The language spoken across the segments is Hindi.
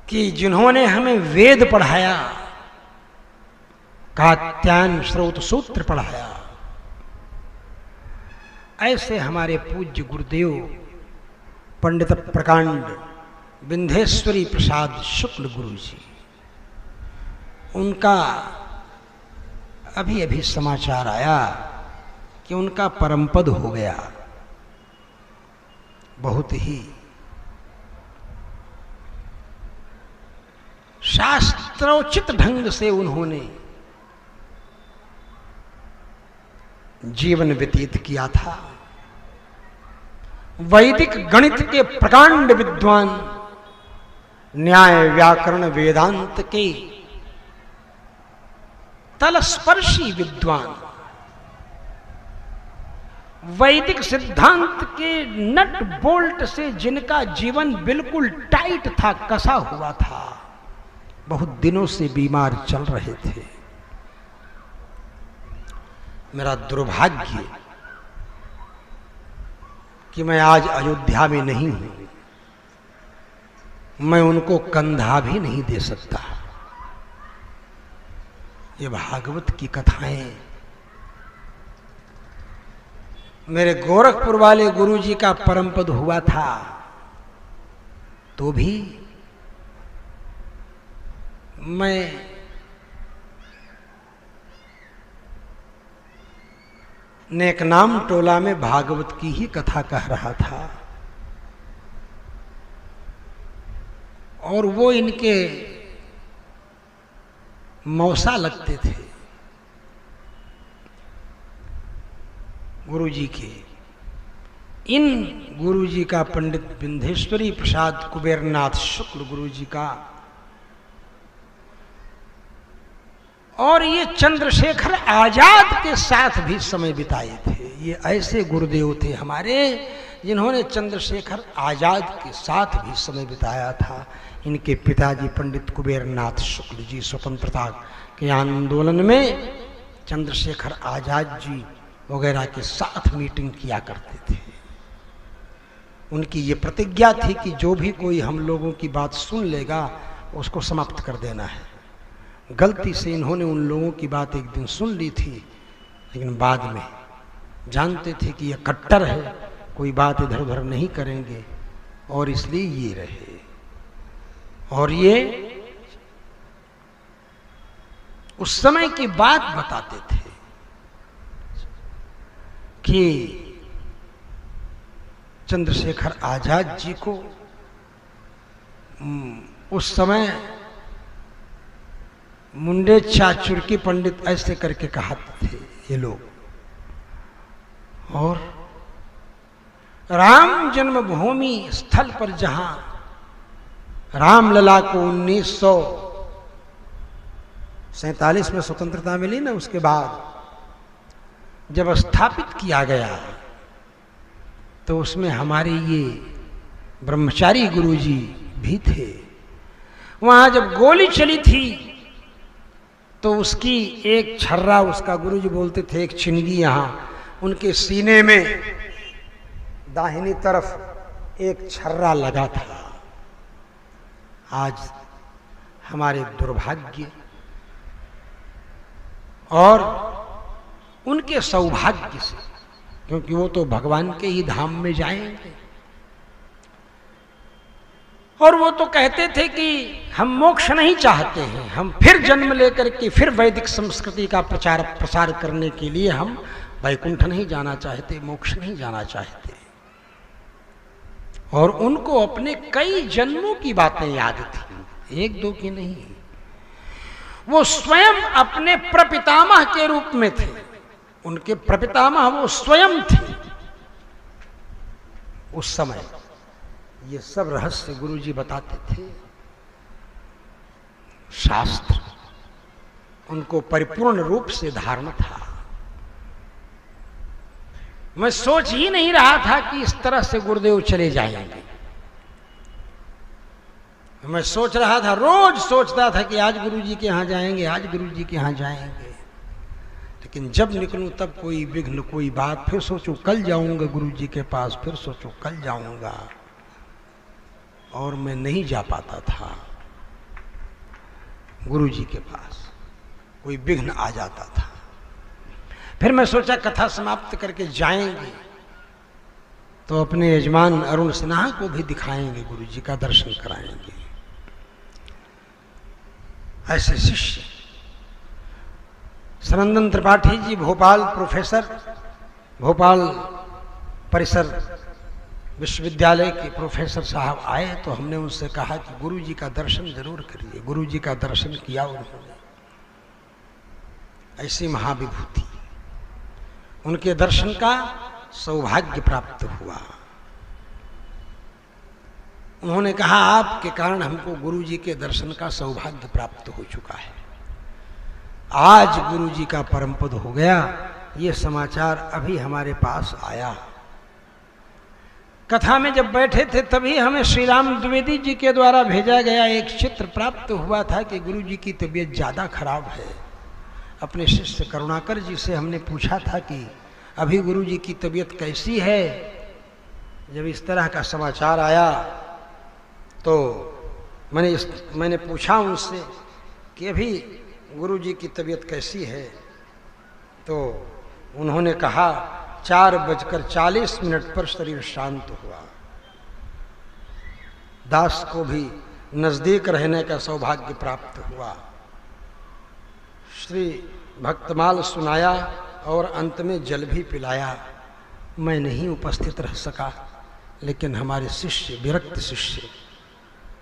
कि जिन्होंने हमें वेद पढ़ाया, कात्यायन श्रोत सूत्र पढ़ाया, ऐसे हमारे पूज्य गुरुदेव पंडित प्रकांड विंध्येश्वरी प्रसाद शुक्ल गुरु जी, उनका अभी अभी समाचार आया कि उनका परमपद हो गया। बहुत ही शास्त्रोचित ढंग से उन्होंने जीवन व्यतीत किया था। वैदिक गणित के प्रकांड विद्वान, न्याय व्याकरण वेदांत के तलस्पर्शी विद्वान, वैदिक सिद्धांत के नट बोल्ट से जिनका जीवन बिल्कुल टाइट था, कसा हुआ था, बहुत दिनों से बीमार चल रहे थे। मेरा दुर्भाग्य कि मैं आज अयोध्या में नहीं हूं, मैं उनको कंधा भी नहीं दे सकता। ये भागवत की कथाएं मेरे गोरखपुर वाले गुरु जी का परमपद हुआ था, तो भी मैं नेकनाम टोला में भागवत की ही कथा कह रहा था, और वो इनके मौसा लगते थे गुरु जी के। इन गुरु जी का पंडित विंध्येश्वरी प्रसाद कुबेरनाथ शुक्ल गुरु जी का, और ये चंद्रशेखर आजाद के साथ भी समय बिताए थे। ये ऐसे गुरुदेव थे हमारे जिन्होंने चंद्रशेखर आजाद के साथ भी समय बिताया था। इनके पिताजी पंडित कुबेरनाथ शुक्ल जी स्वतंत्रता के आंदोलन में चंद्रशेखर आजाद जी वगैरह के साथ मीटिंग किया करते थे। उनकी ये प्रतिज्ञा थी कि जो भी कोई हम लोगों की बात सुन लेगा उसको समाप्त कर देना है। गलती से इन्होंने उन लोगों की बात एक दिन सुन ली थी, लेकिन बाद में जानते थे कि यह कट्टर है, कोई बात इधर उधर नहीं करेंगे, और इसलिए ये रहे। और ये उस समय की बात बताते थे कि चंद्रशेखर आजाद जी को उस समय मुंडे चाचुर्की पंडित ऐसे करके कहते थे ये लोग। और राम जन्मभूमि स्थल पर जहां रामलला को 1947 में स्वतंत्रता मिली ना, उसके बाद जब स्थापित किया गया तो उसमें हमारे ये ब्रह्मचारी गुरुजी भी थे। वहां जब गोली चली थी तो उसकी एक छर्रा, उसका गुरुजी बोलते थे एक चिंगी, यहां उनके सीने में दाहिनी तरफ एक छर्रा लगा था। आज हमारे दुर्भाग्य और उनके सौभाग्य से, क्योंकि वो तो भगवान के ही धाम में जाएंगे, और वो तो कहते थे कि हम मोक्ष नहीं चाहते हैं, हम फिर जन्म लेकर के फिर वैदिक संस्कृति का प्रचार प्रसार करने के लिए हम वैकुंठ नहीं जाना चाहते, मोक्ष नहीं जाना चाहते। और उनको अपने कई जन्मों की बातें याद थी, एक दो की नहीं। वो स्वयं अपने प्रपितामह के रूप में थे, उनके प्रपितामह वो स्वयं थे उस समय। ये सब रहस्य गुरुजी बताते थे। शास्त्र उनको परिपूर्ण रूप से धारण था। मैं सोच ही नहीं रहा था कि इस तरह से गुरुदेव चले जाएंगे। मैं सोच रहा था, रोज सोचता था कि आज गुरुजी के यहां जाएंगे, आज गुरुजी के यहां जाएंगे। लेकिन जब निकलूं तब कोई विघ्न, कोई बात, फिर सोचूं कल जाऊंगा गुरुजी के पास, फिर सोचूं कल जाऊंगा, और मैं नहीं जा पाता था। गुरु जी के पास कोई विघ्न आ जाता था। फिर मैं सोचा कथा समाप्त करके जाएंगे तो अपने यजमान अरुण सिन्हा को भी दिखाएंगे, गुरु जी का दर्शन कराएंगे। ऐसे शिष्य सनंदन त्रिपाठी जी भोपाल प्रोफेसर, भोपाल परिसर विश्वविद्यालय के प्रोफेसर साहब आए तो हमने उनसे कहा कि गुरु जी का दर्शन जरूर करिए। गुरु जी का दर्शन किया उन्होंने। ऐसी महाविभूति, उनके दर्शन का सौभाग्य प्राप्त हुआ। उन्होंने कहा आपके कारण हमको गुरु जी के दर्शन का सौभाग्य प्राप्त हो चुका है। आज गुरु जी का परम पद हो गया, ये समाचार अभी हमारे पास आया। कथा में जब बैठे थे तभी हमें श्री राम द्विवेदी जी के द्वारा भेजा गया एक चित्र प्राप्त हुआ था कि गुरु जी की तबीयत ज़्यादा खराब है। अपने शिष्य करुणाकर जी से हमने पूछा था कि अभी गुरु जी की तबीयत कैसी है। जब इस तरह का समाचार आया तो मैंने पूछा उनसे कि अभी गुरु जी की तबीयत कैसी है, तो उन्होंने कहा 4:40 पर शरीर शांत हुआ। दास को भी नजदीक रहने का सौभाग्य प्राप्त हुआ। श्री भक्तमाल सुनाया और अंत में जल भी पिलाया। मैं नहीं उपस्थित रह सका, लेकिन हमारे शिष्य, विरक्त शिष्य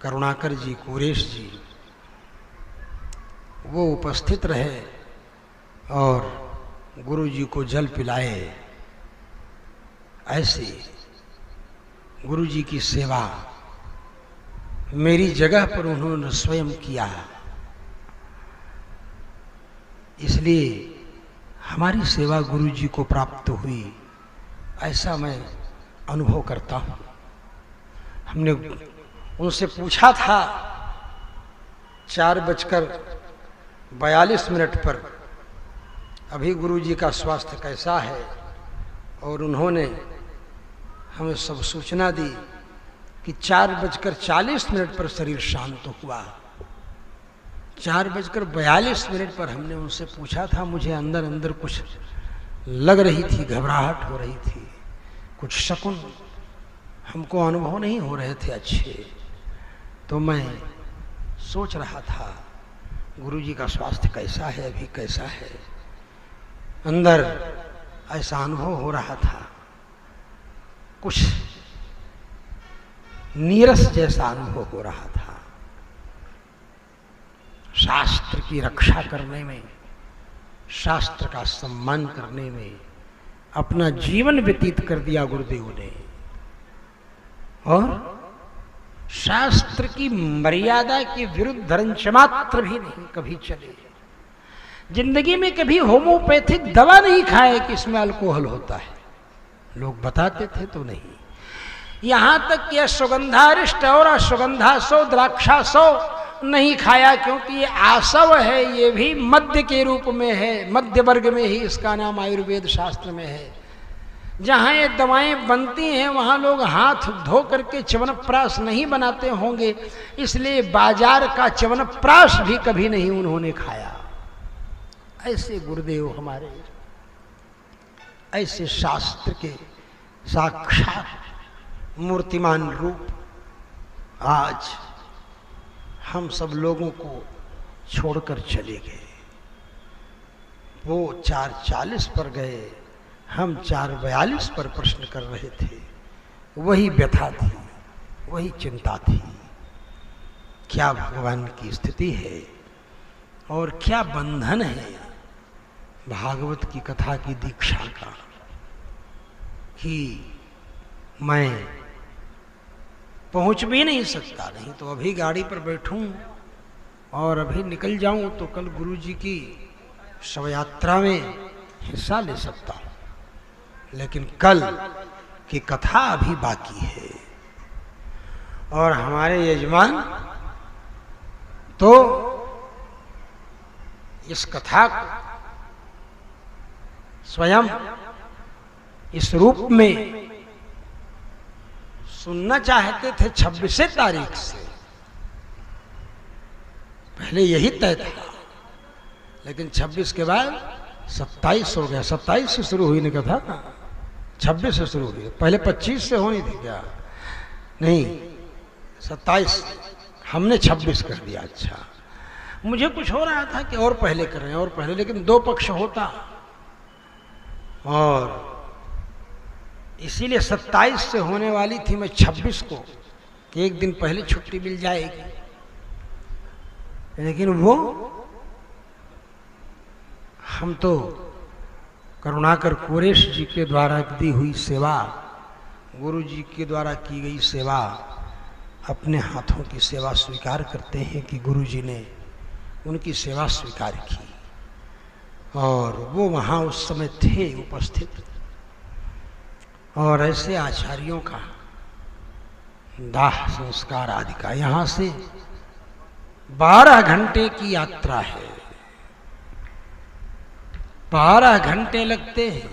करुणाकर जी, कुरेश जी, वो उपस्थित रहे और गुरु जी को जल पिलाए। ऐसे गुरु जी की सेवा मेरी जगह पर उन्होंने स्वयं किया। इसलिए हमारी सेवा गुरु जी को प्राप्त हुई, ऐसा मैं अनुभव करता हूँ। हमने उनसे पूछा था 4:42 पर अभी गुरु जी का स्वास्थ्य कैसा है, और उन्होंने हमें सब सूचना दी कि 4:40 पर शरीर शांत हुआ। 4:42 पर हमने उनसे पूछा था, मुझे अंदर अंदर कुछ लग रही थी, घबराहट हो रही थी, कुछ शकुन हमको अनुभव नहीं हो रहे थे अच्छे। तो मैं सोच रहा था गुरु जी का स्वास्थ्य कैसा है, अभी कैसा है। अंदर ऐसा अनुभव हो रहा था, कुछ नीरस जैसा अनुभव हो रहा था। शास्त्र की रक्षा करने में, शास्त्र का सम्मान करने में अपना जीवन व्यतीत कर दिया गुरुदेव ने, और शास्त्र की मर्यादा के विरुद्ध धर्मच मात्र भी नहीं कभी चले। जिंदगी में कभी होम्योपैथिक दवा नहीं खाए कि इसमें अल्कोहल होता है, लोग बताते थे तो नहीं। यहां तक कि अश्वगंधारिष्ट और अश्वगंधासो द्राक्षासो नहीं खाया, क्योंकि ये आसव है, ये भी मध्य के रूप में है, मध्य वर्ग में ही इसका नाम आयुर्वेद शास्त्र में है। जहाँ ये दवाएं बनती हैं वहाँ लोग हाथ धो करके च्यवनप्राश नहीं बनाते होंगे, इसलिए बाजार का च्यवनप्राश भी कभी नहीं उन्होंने खाया। ऐसे गुरुदेव हमारे, ऐसे शास्त्र के साक्षात मूर्तिमान रूप आज हम सब लोगों को छोड़कर चले गए। वो 4:40 पर गए, हम 4:42 पर प्रश्न कर रहे थे। वही व्यथा थी, वही चिंता थी। क्या भगवान की स्थिति है और क्या बंधन है भागवत की कथा की दीक्षा का, कि मैं पहुंच भी नहीं सकता। नहीं तो अभी गाड़ी पर बैठूं और अभी निकल जाऊं तो कल गुरु जी की शव यात्रा में हिस्सा ले सकता हूं, लेकिन कल की कथा अभी बाकी है। और हमारे यजमान तो इस कथा को स्वयं इस रूप में सुनना चाहते थे 26 तारीख से, पहले यही तय था, लेकिन 26 के बाद 27 हो गया। 27 से शुरू हुई ने कथा, 26 से शुरू हुई। पहले 25 से होनी थी क्या? नहीं, 27, हमने 26 कर दिया। अच्छा, मुझे कुछ हो रहा था कि और पहले करें और पहले, लेकिन दो पक्ष होता और इसीलिए 27 से होने वाली थी मैं 26 को, एक दिन पहले छुट्टी मिल जाएगी। लेकिन वो हम तो करुणाकर कुरेश जी के द्वारा दी हुई सेवा, गुरु जी के द्वारा की गई सेवा, अपने हाथों की सेवा स्वीकार करते हैं कि गुरु जी ने उनकी सेवा स्वीकार की और वो वहाँ उस समय थे उपस्थित। और ऐसे आचार्यों का दाह संस्कार आदि का यहाँ से 12 घंटे की यात्रा है। 12 घंटे लगते हैं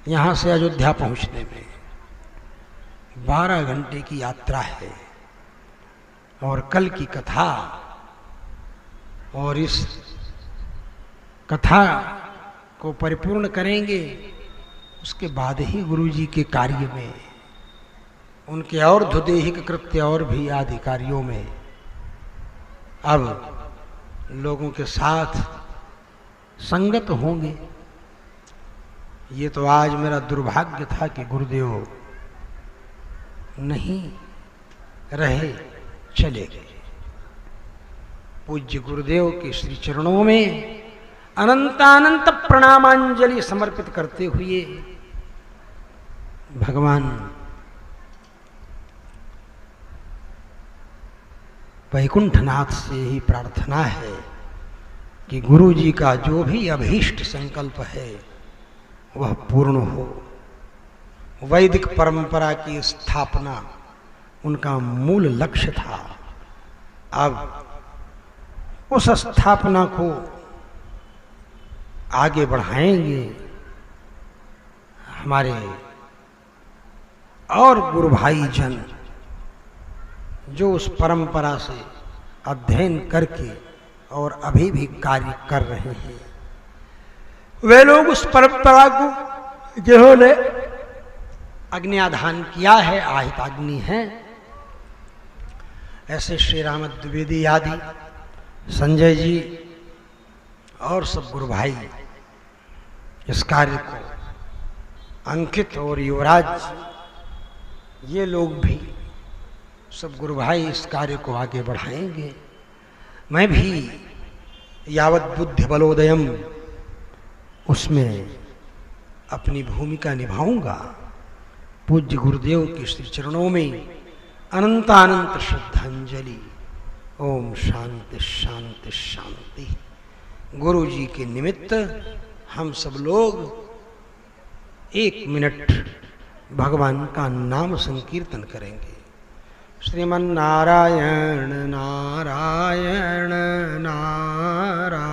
यहाँ से अयोध्या पहुँचने में, 12 घंटे की यात्रा है। और कल की कथा और इस कथा को परिपूर्ण करेंगे, उसके बाद ही गुरु जी के कार्य में, उनके और धुदेहिक कृत्य और भी आदि कार्यों में अब लोगों के साथ संगत होंगे। ये तो आज मेरा दुर्भाग्य था कि गुरुदेव नहीं रहे, चले गए। पूज्य गुरुदेव के श्री चरणों में अनंतानंत प्रणामांजलि समर्पित करते हुए भगवान वैकुंठनाथ से ही प्रार्थना है कि गुरु जी का जो भी अभीष्ट संकल्प है वह पूर्ण हो। वैदिक परंपरा की स्थापना उनका मूल लक्ष्य था। अब उस स्थापना को आगे बढ़ाएंगे हमारे और गुरु भाई जन, जो उस परंपरा से अध्ययन करके और अभी भी कार्य कर रहे हैं। वे लोग उस परंपरा को जिन्होंने अग्न्याधान किया है, आहिताग्नि है, ऐसे श्री राम द्विवेदी आदि, संजय जी और सब गुरु भाई इस कार्य को, अंकित और युवराज, ये लोग भी सब गुरु भाई इस कार्य को आगे बढ़ाएंगे। मैं भी यावत बुद्धि बलोदयम उसमें अपनी भूमिका निभाऊंगा। पूज्य गुरुदेव के श्री चरणों में अनंतानंत श्रद्धांजलि। ओम शांति शांति शांति। गुरु जी के निमित्त हम सब लोग 1 मिनट भगवान का नाम संकीर्तन करेंगे। श्रीमन नारायण नारायण नारायण